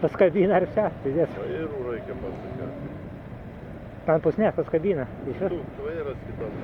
Paskabina ar čia, pridės. Vairų reikia pasakyti. Ten pusnės paskabina. Vairas kitas.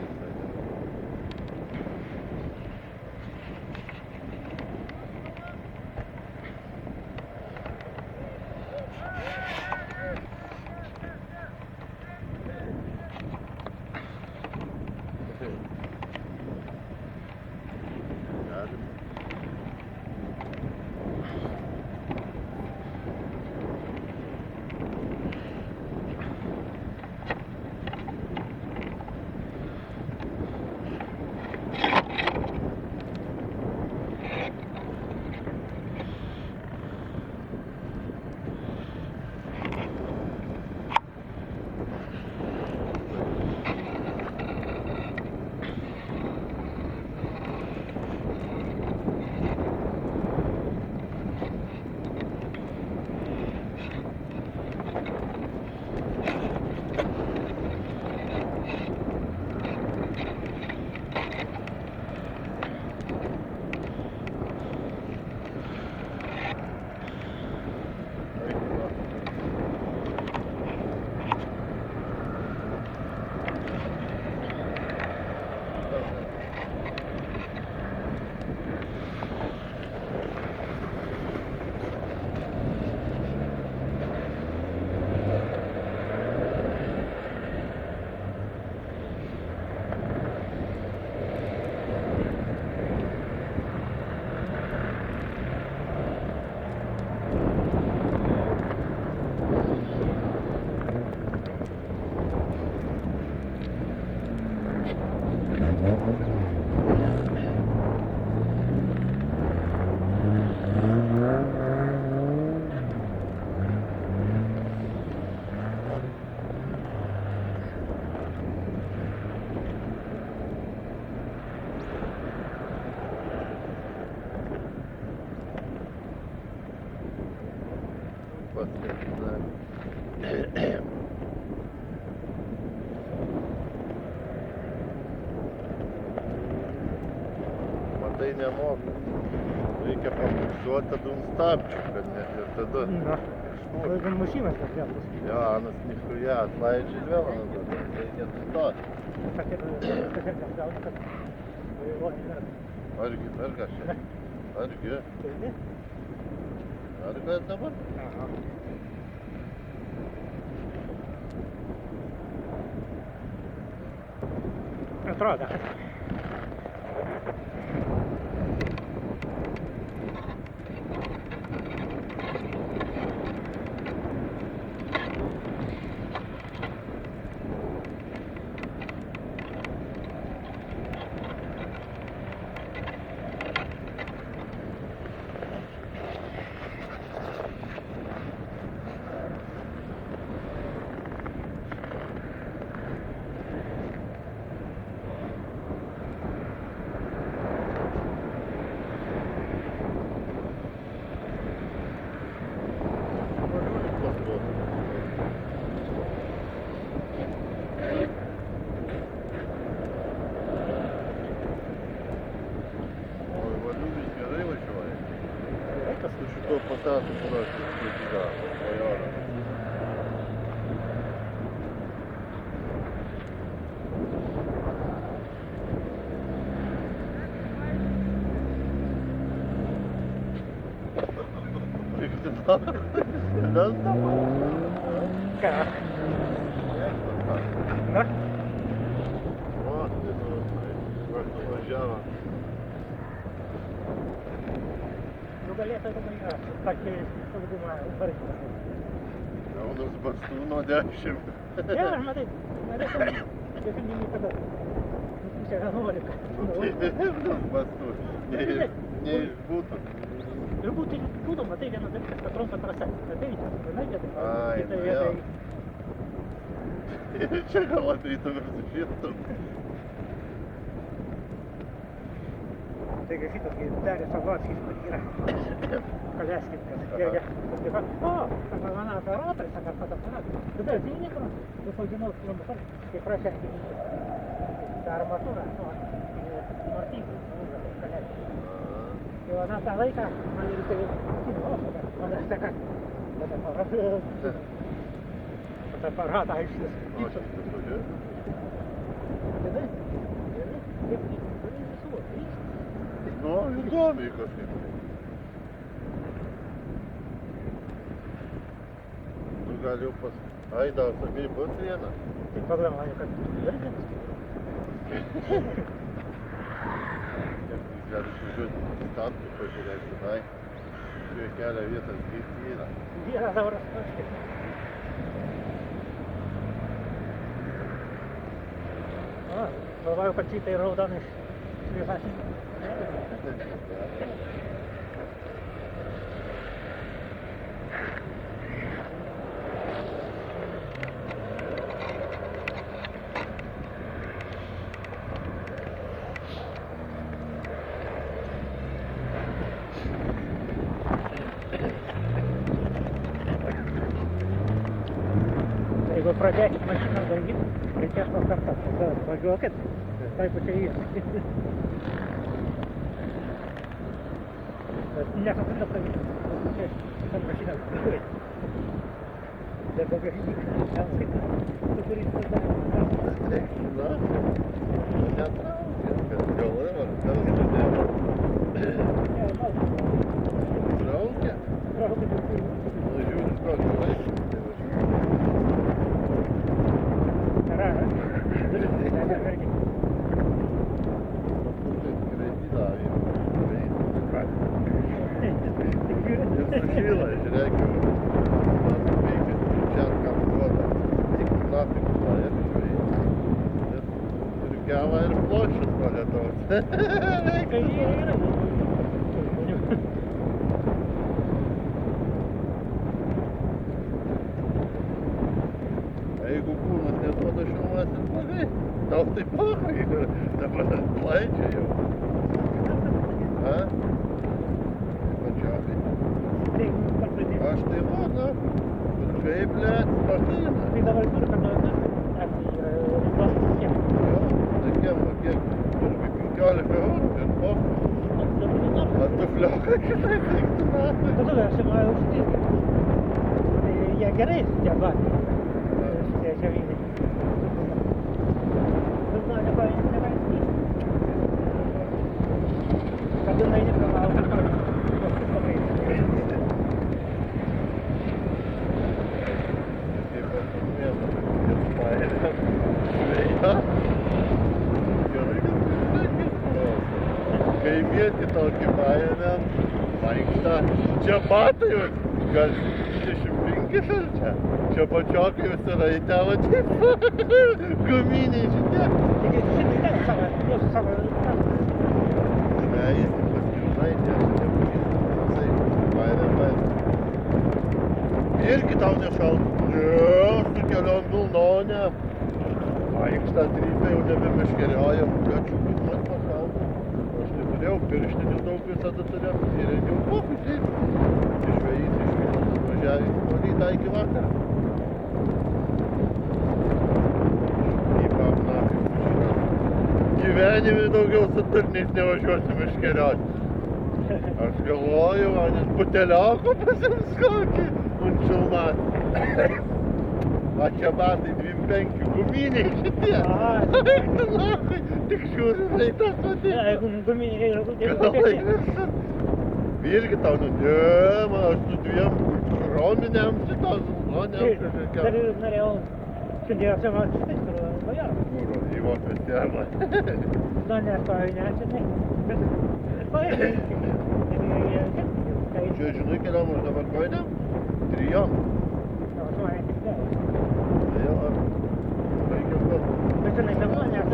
Matai, nemoka. Reikia papuksuoti tada ant stabčių, kad ne, ir tada išmokti. Jeigu mašinas tas vėl bus. Jo, Anas nichuja, atlaidžiai vėl tada, reikia sustoti. Kažkas gauna, kad vairuoti dar. Argi, dar kažkai? Argi? Taigi? Argi dabar? Aha. Atrodo. Šito pasatu surasti, kaip yra, bajorą. Kas dabar? Ką? Na? O, tai važiavo. Nugalėtojo pabaiga, sakė saugumą variklas. Jaunas bastūno 10. Ne, aš matai, norėtum, definimį kada. Pusę 11. Jaunas bastūnas, neišbūtų. Ir būtų, matai, vienas dalykas, kad trumpa trasa. Matai, vienai vietai. Ai, Kitai nu jau. vietai. Čia gal ateitum ir su šitom. taigi šitas Darius Savlackis yra Kaleskinskas. Jie sako, o, sako, mano operatorius, sako, fotoaparatas. Tada ateini, kur, pasodinau sklandu, kai prašęsti tą armatūrą, Martynų, Kaleskinskas. Ir na tą laiką man ir tai, o, man ir sako, fotoaparatą išvis. O, šitas važiuoja? Tada, Nu, įdomiai kažkaip. Nu, gal jau pas... Ai, dar sakai, bus viena. Tai pagalvoju, kad virginas. Gal išvažiuoti startų pažiūrėti, ai. Šioje kelio vietas kaip yra. Yra dauras kažkaip. O, galvoju, kad šitai raudonai šviesas. Jeigu pradėsit mašiną daugyt, reikės nuo kartą. Tada važiuokit, tai pačiai jie. Bet nesuprantu, kad čia mašiną važiuoja. Bet bagažinį, ten kaip tu turis padaryti. Na, netraukia, kad galvoju, ar traukia. Traukia? Traukia. Nu, žiūrint, kokį laiką. Sušyla, žiūrėk, man veikia šiandien kam duoda. Tik napikus laja žvėjai. Ir gava ir pločius nuo Lietuvos. Kai jie yra. Jeigu kūnas neduoda šilumos ir blogai, tau tai pahai ir dabar atlaidžia jau. A? Pačiakai. Aš tai mano, bet kaip, blėt, patina. Tai dabar kur, kad ribos kiek? Jo, tai kiek, turbūt 15 eurų ir pahai. Ar tu fliauka kitai teiktų natai? Tada aš jau užtirti. Tai jie gerai tie batai. Šitie žiavinai. Bet man nepavyzdys. Kad jinai nepralaukia, kad paskui pagreitai. Kaip aš mėgau, ir paėdėm žvėja. Gerai, kad visakis klauso. Kai vietį tokį paėmėm, vaikštą, čia batai, gal 25 ar čia? Čia pačiokai jūs yra į tavo taip, guminiai šitie. Taigi šitai ten savo, jūsų savo. Ne, jis paskirnai, čia nepažįstam, visai paėmėm. Irgi tau nešaltų. Ne, su keliom vilnonėm. Vaikštą trypę jau nebemeškeriojam, kačiukai man pašaltų. Aš neturėjau pirštinių daug visada turėjau. Ir jau pokui taip. Išvėjys iš Vilniaus atvažiavę nuo rytą iki vakarą. Įpam nakai sužinau. Gyvenime daugiau su turniais nevažiuosim iškelioti. Aš galvoju, man iš buteliauko pasims kokį. Un šilmas. A čia batai 25 guminiai šitie. Tik žiūriu, tai tas vadinasi. Jeigu guminiai yra būti, Irgi tau nudėma, aš su dviem rominėm šitos žmonėm kažkokiam. Dar ir norėjau šiandien apsimatytis, kur vajarą. Kur, į Vokietiją. Nu, nestoju, ne, čia ne. Bet paėdė. Čia, žinai, keliom aš dabar koinėm? 3. Važiuoja tik ne. Tai jau, aš baigiau pat. Bet čia neįdomu, nes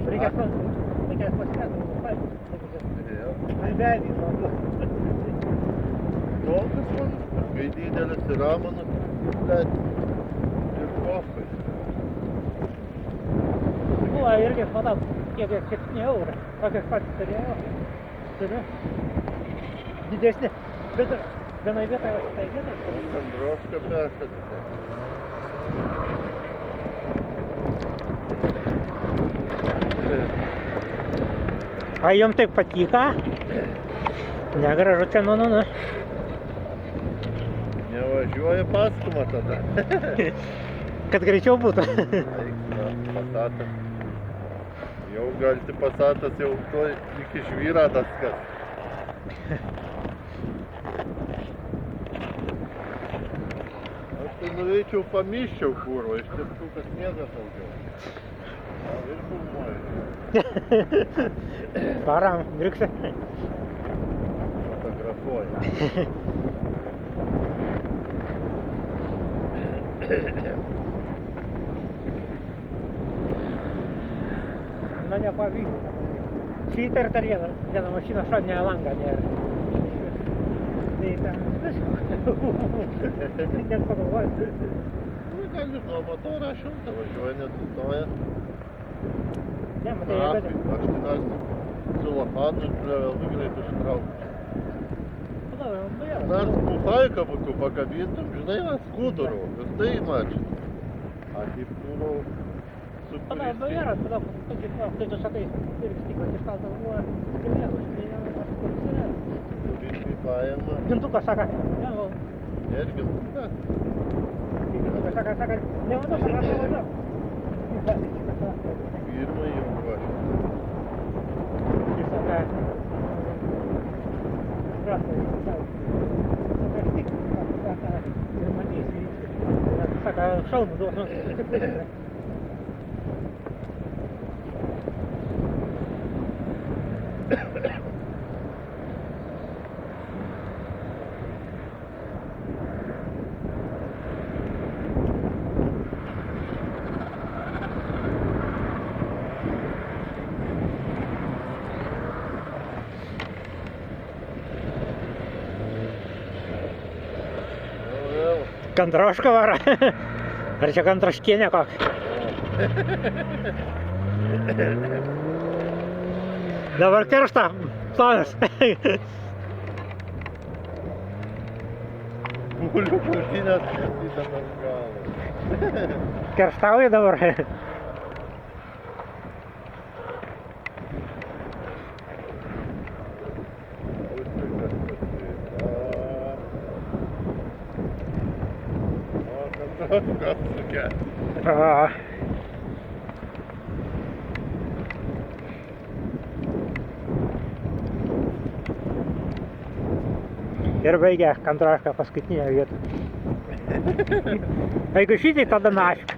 reikės pasikrėti. Aš be abejo. Tokas man, kai didelis ir ramanas, bet ir pofai. Buvo irgi, matau, kiek 7 eurų. Tokias pats turėjau. Turiu. Didesnį. Bet vienai vietoje, o šitai vietoje. Kandrošką peršokite. A jums taip patiko? Negražu čia, nu. Nevažiuoja pastumą tada. Kad greičiau būtų. Pasatas. Jau galite pasatas jau to iki žvyra tas kas. Aš tai norėčiau pamiščiau kūro, iš tiesų, kad sniegas daugiau. Gal ir filmuoju. Varam, virksi. Fotografuoju. Nu, nepavyko. Šitą ir dar vieną mašiną šoninę langą nėra. Tai ten viskas. Net pagalvojau. Nu, gal ir nuo motorą šimtą važiuoja, nesustoja. Ne, matai, Aš tai dar celofanu vėlgi greit ištraukti. Nors pufaiką būtų pakabintum, žinai, ant skudurų, ir tai mačiau. A kaip kūrau su Pana, nu yra, tada tai tu sakai, irgi stiklas iškaltas buvo, skelėlus, tai jau skelėlus. Biškai paėma. Gintukas saka, ne, o. Ir gintukas. Gintukas saka, ne, o, saka, Pirmą jau ruošia. Jis saka, saka, šalmų duos, Kandroška vara. Ar čia kantraškienė kokia? Dabar keršta planas. Guliu krūtinės pasydamas galą. Kerštauji dabar. Ir baigia Kandrošką paskutinę vietą. Jeigu šitai, tada našk.